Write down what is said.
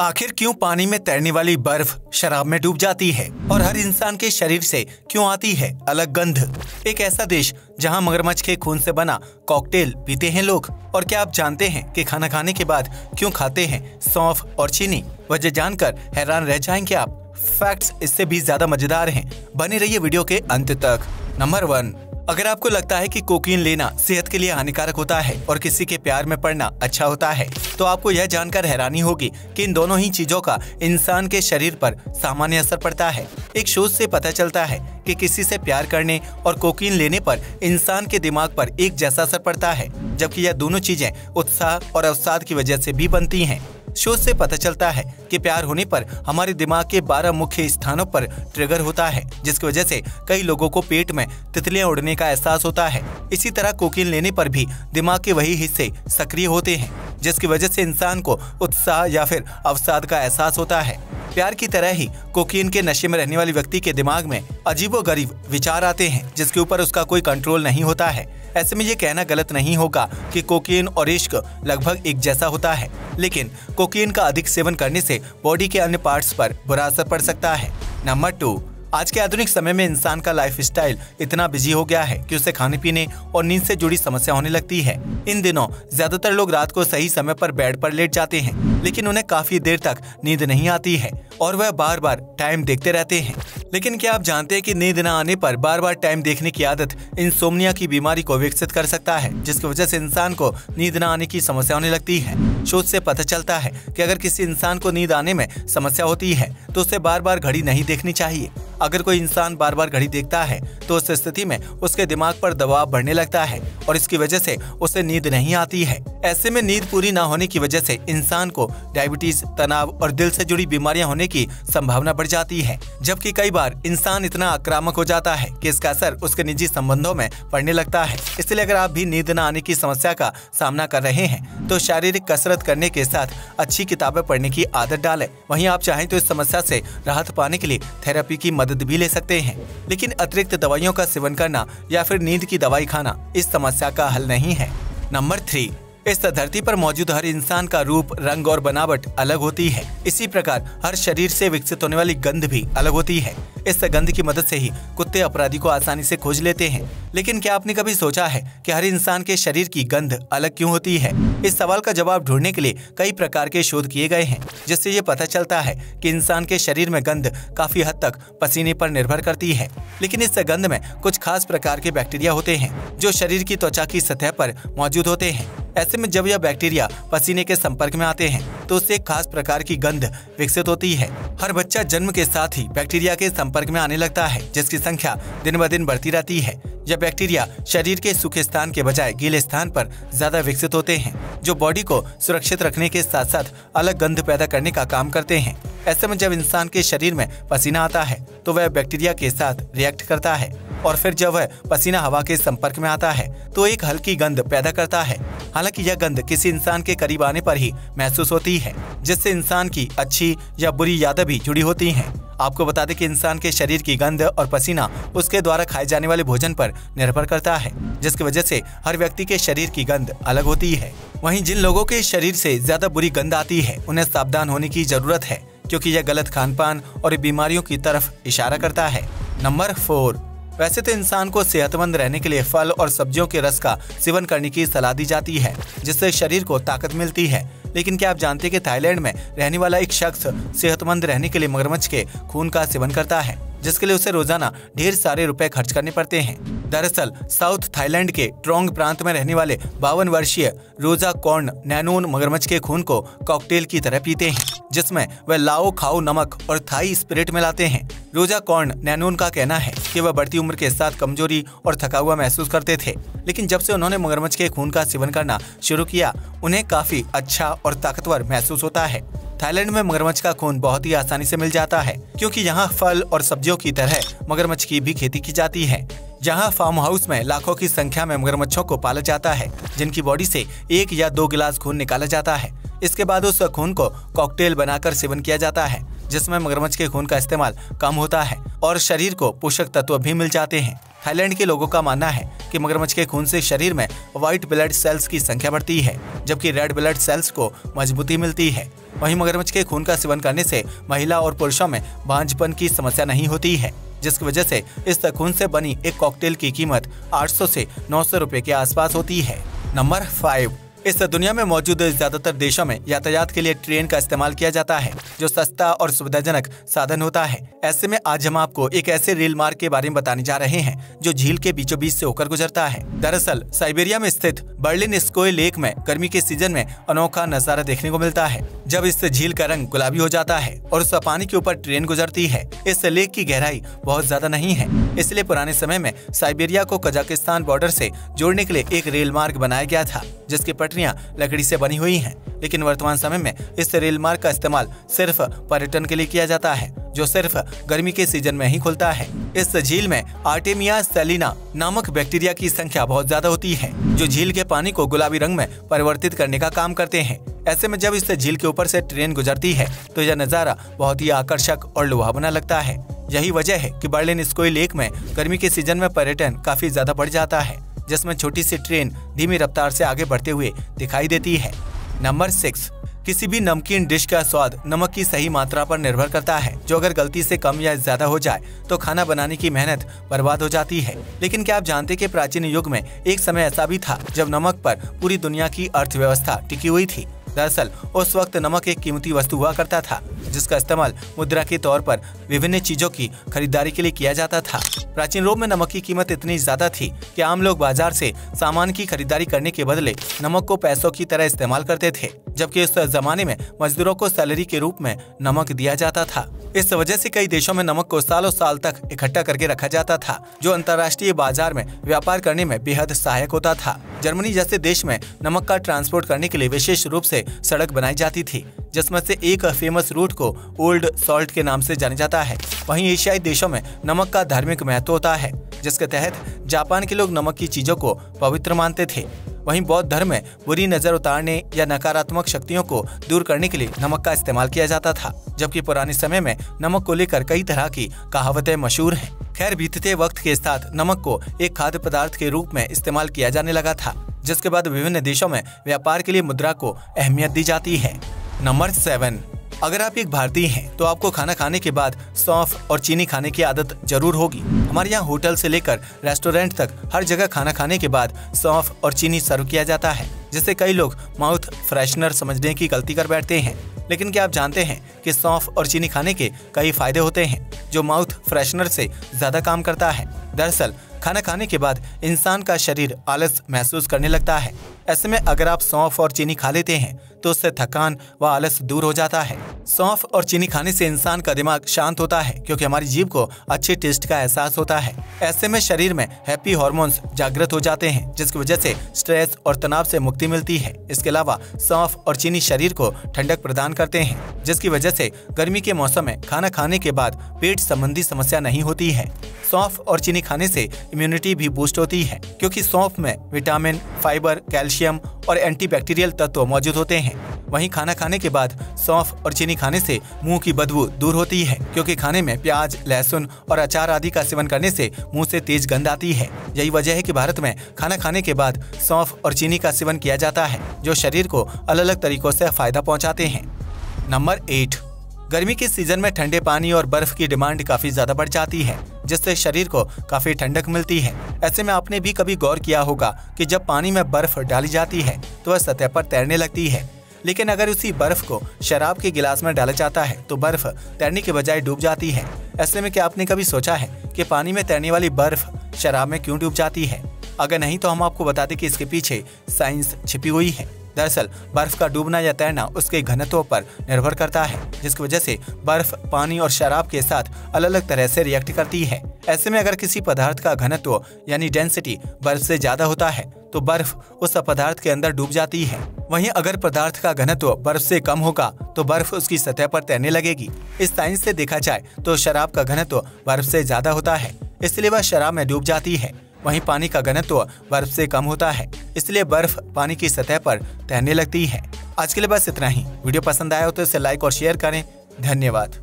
आखिर क्यों पानी में तैरने वाली बर्फ शराब में डूब जाती है और हर इंसान के शरीर से क्यों आती है अलग गंध। एक ऐसा देश जहां मगरमच्छ के खून से बना कॉकटेल पीते हैं लोग। और क्या आप जानते हैं कि खाना खाने के बाद क्यों खाते हैं सौंफ और चीनी? वजह जानकर हैरान रह जाएंगे आप। फैक्ट्स इससे भी ज्यादा मजेदार हैं, बने रहिए वीडियो के अंत तक। नंबर 1, अगर आपको लगता है कि कोकीन लेना सेहत के लिए हानिकारक होता है और किसी के प्यार में पड़ना अच्छा होता है, तो आपको यह जानकर हैरानी होगी कि इन दोनों ही चीजों का इंसान के शरीर पर सामान्य असर पड़ता है। एक शोध से पता चलता है कि किसी से प्यार करने और कोकीन लेने पर इंसान के दिमाग पर एक जैसा असर पड़ता है, जबकि यह दोनों चीजें उत्साह और अवसाद की वजह से भी बनती हैं। शोध से पता चलता है कि प्यार होने पर हमारे दिमाग के 12 मुख्य स्थानों पर ट्रिगर होता है, जिसकी वजह से कई लोगों को पेट में तितलियां उड़ने का एहसास होता है। इसी तरह कोकीन लेने पर भी दिमाग के वही हिस्से सक्रिय होते हैं, जिसकी वजह से इंसान को उत्साह या फिर अवसाद का एहसास होता है। प्यार की तरह ही कोकीन के नशे में रहने वाले व्यक्ति के दिमाग में अजीबोगरीब विचार आते हैं, जिसके ऊपर उसका कोई कंट्रोल नहीं होता है। ऐसे में ये कहना गलत नहीं होगा कि कोकीन और इश्क लगभग एक जैसा होता है, लेकिन कोकीन का अधिक सेवन करने से बॉडी के अन्य पार्ट्स पर बुरा असर पड़ सकता है। नंबर 2, आज के आधुनिक समय में इंसान का लाइफस्टाइल इतना बिजी हो गया है कि उसे खाने पीने और नींद से जुड़ी समस्या होने लगती है। इन दिनों ज्यादातर लोग रात को सही समय पर बेड पर लेट जाते हैं, लेकिन उन्हें काफी देर तक नींद नहीं आती है और वह बार बार टाइम देखते रहते हैं। लेकिन क्या आप जानते हैं कि नींद न आने पर बार बार टाइम देखने की आदत इंसोम्निया की बीमारी को विकसित कर सकता है, जिसकी वजह से इंसान को नींद न आने की समस्या होने लगती है। शोध से पता चलता है कि अगर किसी इंसान को नींद आने में समस्या होती है तो उसे बार बार घड़ी नहीं देखनी चाहिए। अगर कोई इंसान बार बार घड़ी देखता है तो उस स्थिति में उसके दिमाग पर दबाव बढ़ने लगता है और इसकी वजह से उसे नींद नहीं आती है। ऐसे में नींद पूरी ना होने की वजह से इंसान को डायबिटीज, तनाव और दिल से जुड़ी बीमारियां होने की संभावना बढ़ जाती है। जबकि कई बार इंसान इतना आक्रामक हो जाता है कि इसका असर उसके निजी संबंधों में पड़ने लगता है। इसलिए अगर आप भी नींद न आने की समस्या का सामना कर रहे हैं तो शारीरिक कसरत करने के साथ अच्छी किताबें पढ़ने की आदत डालें। वहीं आप चाहें तो इस समस्या से राहत पाने के लिए थेरेपी की मदद भी ले सकते हैं, लेकिन अतिरिक्त दवाइयों का सेवन करना या फिर नींद की दवाई खाना इस समस्या का हल नहीं है। नंबर 3, इस धरती पर मौजूद हर इंसान का रूप, रंग और बनावट अलग होती है। इसी प्रकार हर शरीर से विकसित होने वाली गंध भी अलग होती है। इस गंध की मदद से ही कुत्ते अपराधी को आसानी से खोज लेते हैं। लेकिन क्या आपने कभी सोचा है कि हर इंसान के शरीर की गंध अलग क्यों होती है? इस सवाल का जवाब ढूंढने के लिए कई प्रकार के शोध किए गए हैं, जिससे ये पता चलता है कि इंसान के शरीर में गंध काफी हद तक पसीने पर निर्भर करती है। लेकिन इस गंध में कुछ खास प्रकार के बैक्टीरिया होते हैं जो शरीर की त्वचा की सतह पर मौजूद होते हैं। ऐसे में जब यह बैक्टीरिया पसीने के संपर्क में आते हैं तो उससे एक खास प्रकार की गंध विकसित होती है। हर बच्चा जन्म के साथ ही बैक्टीरिया के संपर्क में आने लगता है, जिसकी संख्या दिन ब दिन बढ़ती रहती है। यह बैक्टीरिया शरीर के सूखे स्थान के बजाय गीले स्थान पर ज्यादा विकसित होते हैं, जो बॉडी को सुरक्षित रखने के साथ साथ अलग गंध पैदा करने का काम करते हैं। ऐसे में जब इंसान के शरीर में पसीना आता है तो वह बैक्टीरिया के साथ रिएक्ट करता है और फिर जब वह पसीना हवा के संपर्क में आता है तो एक हल्की गंध पैदा करता है। हालांकि यह गंध किसी इंसान के करीब आने पर ही महसूस होती है, जिससे इंसान की अच्छी या बुरी यादें भी जुड़ी होती हैं। आपको बता दें कि इंसान के शरीर की गंध और पसीना उसके द्वारा खाए जाने वाले भोजन पर निर्भर करता है, जिसकी वजह से हर व्यक्ति के शरीर की गंध अलग होती है। वहीं जिन लोगों के शरीर से ज्यादा बुरी गंध आती है उन्हें सावधान होने की जरूरत है, क्योंकि यह गलत खानपान और बीमारियों की तरफ इशारा करता है। नंबर 4, वैसे तो इंसान को सेहतमंद रहने के लिए फल और सब्जियों के रस का सेवन करने की सलाह दी जाती है, जिससे शरीर को ताकत मिलती है। लेकिन क्या आप जानते हैं कि थाईलैंड में रहने वाला एक शख्स सेहतमंद रहने के लिए मगरमच्छ के खून का सेवन करता है, जिसके लिए उसे रोजाना ढेर सारे रुपए खर्च करने पड़ते हैं। दरअसल साउथ थाईलैंड के ट्रोंग प्रांत में रहने वाले 52 वर्षीय रोजा कॉर्न नैनून मगरमच्छ के खून को कॉकटेल की तरह पीते हैं, जिसमें वह लाओ खाओ नमक और थाई स्पिरिट मिलाते हैं। रोजा कॉर्न नैनून का कहना है कि वह बढ़ती उम्र के साथ कमजोरी और थका हुआ महसूस करते थे, लेकिन जब से उन्होंने मगरमच्छ के खून का सेवन करना शुरू किया उन्हें काफी अच्छा और ताकतवर महसूस होता है। थाईलैंड में मगरमच्छ का खून बहुत ही आसानी से मिल जाता है, क्योंकि यहाँ फल और सब्जियों की तरह मगरमच्छ की भी खेती की जाती है। यहाँ फार्म हाउस में लाखों की संख्या में मगरमच्छों को पाला जाता है, जिनकी बॉडी से 1 या 2 गिलास खून निकाला जाता है। इसके बाद उस खून को कॉकटेल बनाकर सेवन किया जाता है, जिसमें मगरमच्छ के खून का इस्तेमाल कम होता है और शरीर को पोषक तत्व भी मिल जाते हैं। थाईलैंड के लोगों का मानना है कि मगरमच्छ के खून से शरीर में व्हाइट ब्लड सेल्स की संख्या बढ़ती है, जबकि रेड ब्लड सेल्स को मजबूती मिलती है। वहीं मगरमच्छ के खून का सेवन करने से महिला और पुरुषों में बांझपन की समस्या नहीं होती है, जिसकी वजह से इस खून से बनी एक कॉकटेल की कीमत 800 से 900 रुपए के आसपास होती है। नंबर 5। इस दुनिया में मौजूद ज्यादातर देशों में यातायात के लिए ट्रेन का इस्तेमाल किया जाता है, जो सस्ता और सुविधाजनक साधन होता है। ऐसे में आज हम आपको एक ऐसे रेल मार्ग के बारे में बताने जा रहे हैं जो झील के बीचों बीच से होकर गुजरता है। दरअसल साइबेरिया में स्थित बर्लिनस्कोय लेक में गर्मी के सीजन में अनोखा नजारा देखने को मिलता है, जब इस झील का रंग गुलाबी हो जाता है और उस पानी के ऊपर ट्रेन गुजरती है। इस लेक की गहराई बहुत ज्यादा नहीं है, इसलिए पुराने समय में साइबेरिया को कजाकिस्तान बॉर्डर से जोड़ने के लिए एक रेल मार्ग बनाया गया था, जिसकी पटरियां लकड़ी से बनी हुई हैं। लेकिन वर्तमान समय में इस रेल मार्ग का इस्तेमाल सिर्फ पर्यटन के लिए किया जाता है, जो सिर्फ गर्मी के सीजन में ही खुलता है। इस झील में आर्टेमिया सेलिना नामक बैक्टीरिया की संख्या बहुत ज्यादा होती है, जो झील के पानी को गुलाबी रंग में परिवर्तित करने का काम करते हैं। ऐसे में जब इस झील के ऊपर से ट्रेन गुजरती है तो यह नजारा बहुत ही आकर्षक और लुभावना लगता है। यही वजह है कि बर्लिनस्कोय लेक में गर्मी के सीजन में पर्यटन काफी ज्यादा बढ़ जाता है, जिसमें छोटी सी ट्रेन धीमी रफ्तार से आगे बढ़ते हुए दिखाई देती है। नंबर 6। किसी भी नमकीन डिश का स्वाद नमक की सही मात्रा पर निर्भर करता है, जो अगर गलती से कम या ज्यादा हो जाए तो खाना बनाने की मेहनत बर्बाद हो जाती है। लेकिन क्या आप जानते कि प्राचीन युग में एक समय ऐसा भी था जब नमक पर पूरी दुनिया की अर्थव्यवस्था टिकी हुई थी। दरअसल उस वक्त नमक एक कीमती वस्तु हुआ करता था, जिसका इस्तेमाल मुद्रा के तौर पर विभिन्न चीजों की खरीदारी के लिए किया जाता था। प्राचीन रोम में नमक की कीमत इतनी ज्यादा थी कि आम लोग बाजार से सामान की खरीदारी करने के बदले नमक को पैसों की तरह इस्तेमाल करते थे, जबकि उस जमाने में मजदूरों को सैलरी के रूप में नमक दिया जाता था। इस वजह से कई देशों में नमक को सालों साल तक इकट्ठा करके रखा जाता था, जो अंतर्राष्ट्रीय बाजार में व्यापार करने में बेहद सहायक होता था। जर्मनी जैसे देश में नमक का ट्रांसपोर्ट करने के लिए विशेष रूप से सड़क बनाई जाती थी, जिसमें से एक फेमस रूट को ओल्ड सॉल्ट के नाम से जाना जाता है। वहीं एशियाई देशों में नमक का धार्मिक महत्व होता है, जिसके तहत जापान के लोग नमक की चीजों को पवित्र मानते थे। वहीं बौद्ध धर्म में बुरी नजर उतारने या नकारात्मक शक्तियों को दूर करने के लिए नमक का इस्तेमाल किया जाता था, जबकि पुराने समय में नमक को लेकर कई तरह की कहावतें मशहूर हैं। खैर, बीतते वक्त के साथ नमक को एक खाद्य पदार्थ के रूप में इस्तेमाल किया जाने लगा था, जिसके बाद विभिन्न देशों में व्यापार के लिए मुद्रा को अहमियत दी जाती है। नंबर 7। अगर आप एक भारतीय हैं तो आपको खाना खाने के बाद सौंफ और चीनी खाने की आदत जरूर होगी। हमारे यहाँ होटल से लेकर रेस्टोरेंट तक हर जगह खाना खाने के बाद सौंफ और चीनी सर्व किया जाता है, जिससे कई लोग माउथ फ्रेशनर समझने की गलती कर बैठते हैं। लेकिन क्या आप जानते हैं कि सौंफ और चीनी खाने के कई फायदे होते हैं, जो माउथ फ्रेशनर से ज्यादा काम करता है। दरअसल खाना खाने के बाद इंसान का शरीर आलस महसूस करने लगता है। ऐसे में अगर आप सौंफ और चीनी खा लेते हैं तो उससे थकान व आलस दूर हो जाता है। सौंफ और चीनी खाने से इंसान का दिमाग शांत होता है, क्योंकि हमारी जीभ को अच्छे टेस्ट का एहसास होता है। ऐसे में शरीर में हैप्पी हार्मोन्स जागृत हो जाते हैं, जिसकी वजह से स्ट्रेस और तनाव से मुक्ति मिलती है। इसके अलावा सौंफ और चीनी शरीर को ठंडक प्रदान करते हैं, जिसकी वजह से गर्मी के मौसम में खाना खाने के बाद पेट संबंधी समस्या नहीं होती है। सौंफ और चीनी खाने से इम्यूनिटी भी बूस्ट होती है, क्योंकि सौंफ में विटामिन, फाइबर, कैल्शियम और एंटीबैक्टीरियल तत्व मौजूद होते हैं। वहीं खाना खाने के बाद सौंफ और चीनी खाने से मुंह की बदबू दूर होती है, क्योंकि खाने में प्याज, लहसुन और अचार आदि का सेवन करने से मुंह से तेज गंध आती है। यही वजह है कि भारत में खाना खाने के बाद सौंफ और चीनी का सेवन किया जाता है, जो शरीर को अलग अलग तरीकों से फायदा पहुंचाते हैं। नंबर 8। गर्मी के सीजन में ठंडे पानी और बर्फ की डिमांड काफी ज्यादा बढ़ जाती है, जिससे शरीर को काफी ठंडक मिलती है। ऐसे में आपने भी कभी गौर किया होगा कि जब पानी में बर्फ डाली जाती है तो वह सतह पर तैरने लगती है, लेकिन अगर उसी बर्फ को शराब के गिलास में डाला जाता है तो बर्फ तैरने के बजाय डूब जाती है। ऐसे में क्या आपने कभी सोचा है कि पानी में तैरने वाली बर्फ शराब में क्यों डूब जाती है? अगर नहीं तो हम आपको बताते कि इसके पीछे साइंस छिपी हुई है। दरअसल बर्फ का डूबना या तैरना उसके घनत्व पर निर्भर करता है, जिसकी वजह से बर्फ पानी और शराब के साथ अलग अलग तरह से रिएक्ट करती है। ऐसे में अगर किसी पदार्थ का घनत्व यानी डेंसिटी बर्फ से ज्यादा होता है तो बर्फ उस पदार्थ के अंदर डूब जाती है। वहीं अगर पदार्थ का घनत्व बर्फ से कम होगा तो बर्फ उसकी सतह पर तैरने लगेगी। इस साइंस से देखा जाए तो शराब का घनत्व बर्फ से ज्यादा होता है, इसलिए वह शराब में डूब जाती है। वहीं पानी का घनत्व बर्फ से कम होता है, इसलिए बर्फ पानी की सतह पर तैरने लगती है। आज के लिए बस इतना ही। वीडियो पसंद आया हो तो इसे लाइक और शेयर करें। धन्यवाद।